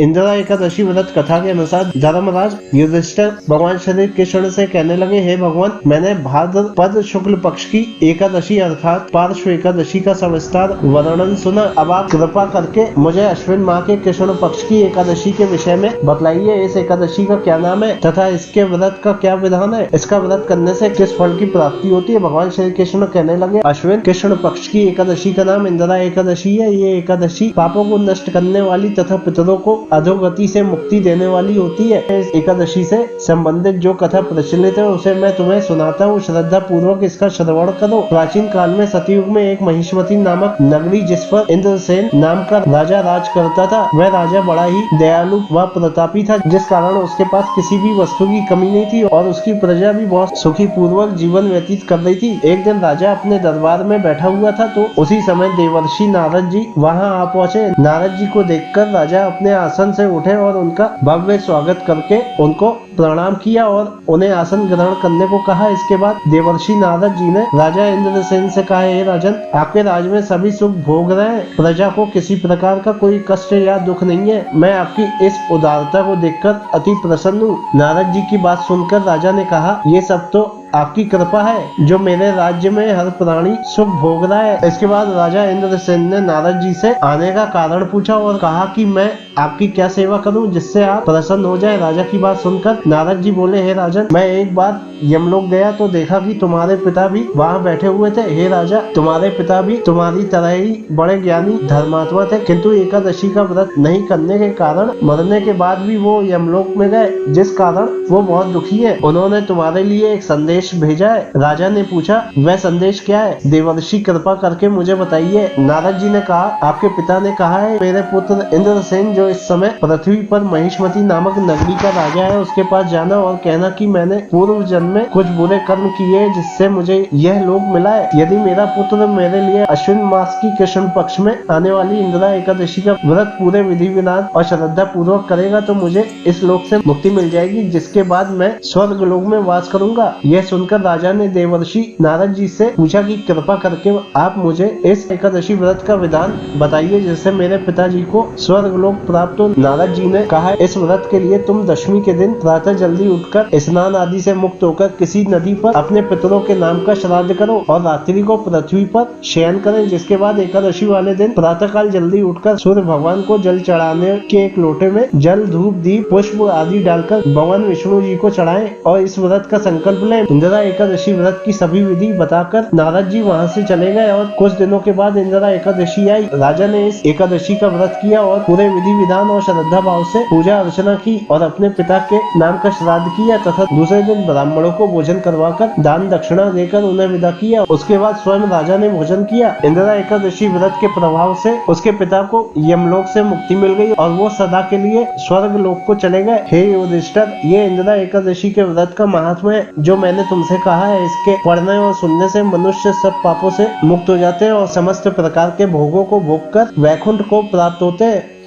इंदिरा एकादशी व्रत कथा के अनुसार धर्मराज युधिष्ठिर भगवान श्री कृष्ण से कहने लगे, हे भगवान, मैंने भाद्रपद शुक्ल पक्ष की एकादशी अर्थात पार्श्व एकादशी का सविस्तार वर्णन सुना। अब आप कृपा करके मुझे अश्विन माह के कृष्ण पक्ष की एकादशी के विषय में बतलाइए। इस एकादशी का क्या नाम है तथा इसके व्रत का क्या विधान है? इसका व्रत करने से किस फल की प्राप्ति होती है? भगवान श्री कृष्ण कहने लगे, अश्विन कृष्ण पक्ष की एकादशी का नाम इंदिरा एकादशी है। ये एकादशी पापों को नष्ट करने वाली तथा पितरों को अधोगति से मुक्ति देने वाली होती है। इस एकादशी से संबंधित जो कथा प्रचलित है उसे मैं तुम्हें सुनाता हूँ, श्रद्धा पूर्वक इसका श्रवण करो। प्राचीन काल में सतयुग में एक महिष्मती नामक नगरी, जिस पर इंद्रसेन नाम का राजा राज करता था, वह राजा बड़ा ही दयालु व प्रतापी था, जिस कारण उसके पास किसी भी वस्तु की कमी नहीं थी और उसकी प्रजा भी बहुत सुखी पूर्वक जीवन व्यतीत कर रही थी। एक दिन राजा अपने दरबार में बैठा हुआ था तो उसी समय देवर्षि नारद जी वहां आ पहुंचे। नारद जी को देखकर राजा अपने आसन से उठे और उनका भव्य स्वागत करके उनको प्रणाम किया और उन्हें आसन ग्रहण करने को कहा। इसके बाद देवर्षि नारद जी ने राजा इंद्रसेन से कहा, हे राजन, आपके राज में सभी सुख भोग रहे हैं, प्रजा को किसी प्रकार का कोई कष्ट या दुख नहीं है। मैं आपकी इस उदारता को देखकर अति प्रसन्न हूँ। नारद जी की बात सुनकर राजा ने कहा, ये सब तो आपकी कृपा है जो मेरे राज्य में हर प्राणी सुख भोग रहा है। इसके बाद राजा इंद्रसेन ने नारद जी से आने का कारण पूछा और कहा कि मैं आपकी क्या सेवा करूं जिससे आप प्रसन्न हो जाए। राजा की बात सुनकर नारद जी बोले, हे राजन, मैं एक बार यमलोक गया तो देखा कि तुम्हारे पिता भी वहाँ बैठे हुए थे। हे राजा, तुम्हारे पिता भी तुम्हारी तरह ही बड़े ज्ञानी धर्मात्मा थे, किंतु एकादशी का व्रत नहीं करने के कारण मरने के बाद भी वो यमलोक में गए, जिस कारण वो बहुत दुखी है। उन्होंने तुम्हारे लिए एक संदेश भेजा है। राजा ने पूछा, वह संदेश क्या है? देवर्षि कृपा करके मुझे बताइए। नारद जी ने कहा, आपके पिता ने कहा है, मेरे पुत्र इंद्रसेन जो इस समय पृथ्वी पर महिष्मती नामक नगरी का राजा है, उसके पास जाना और कहना कि मैंने पूर्व जन्म में कुछ बुरे कर्म किए जिससे मुझे यह लोक मिला है। यदि मेरा पुत्र मेरे लिए अश्विन मास की कृष्ण पक्ष में आने वाली इंदिरा एकादशी का व्रत पूरे विधि विधान और श्रद्धा पूर्वक करेगा तो मुझे इस लोक से मुक्ति मिल जाएगी, जिसके बाद मैं स्वर्ग लोक में वास करूंगा। यह सुनकर राजा ने देवर्षि नारद जी से पूछा कि कृपा करके आप मुझे इस एकादशी व्रत का विधान बताइए जिससे मेरे पिताजी को स्वर्ग लोक प्राप्त हो। नारद जी ने कहा, इस व्रत के लिए तुम दशमी के दिन प्रातः जल्दी उठकर स्नान आदि से मुक्त होकर किसी नदी पर अपने पितरों के नाम का श्राद्ध करो और रात्रि को पृथ्वी पर शयन करें। जिसके बाद एकादशी वाले दिन प्रातः काल जल्दी उठकर सूर्य भगवान को जल चढ़ाने के एक लोटे में जल, धूप, दीप, पुष्प आदि डालकर भगवान विष्णु जी को चढ़ाएं और इस व्रत का संकल्प लें। इंदिरा एकादशी व्रत की सभी विधि बताकर नारद जी वहाँ से चले गए और कुछ दिनों के बाद इंदिरा एकादशी आई। राजा ने इस एकादशी का व्रत किया और पूरे विधि विधान और श्रद्धा भाव से पूजा अर्चना की और अपने पिता के नाम का श्राद्ध किया तथा दूसरे दिन ब्राह्मणों को भोजन करवाकर दान दक्षिणा देकर उन्हें विदा किया। उसके बाद स्वयं राजा ने भोजन किया। इंदिरा एकादशी व्रत के प्रभाव से उसके पिता को यमलोक से मुक्ति मिल गई और वो सदा के लिए स्वर्ग लोक को चले गए। हे युधिष्ठिर, ये इंदिरा एकादशी के व्रत का महात्म्य है जो मैंने तुमसे कहा है। इसके पढ़ने और सुनने से मनुष्य सब पापों से मुक्त हो जाते हैं और समस्त प्रकार के भोगों को भोग कर वैकुंठ को प्राप्त होते हैं।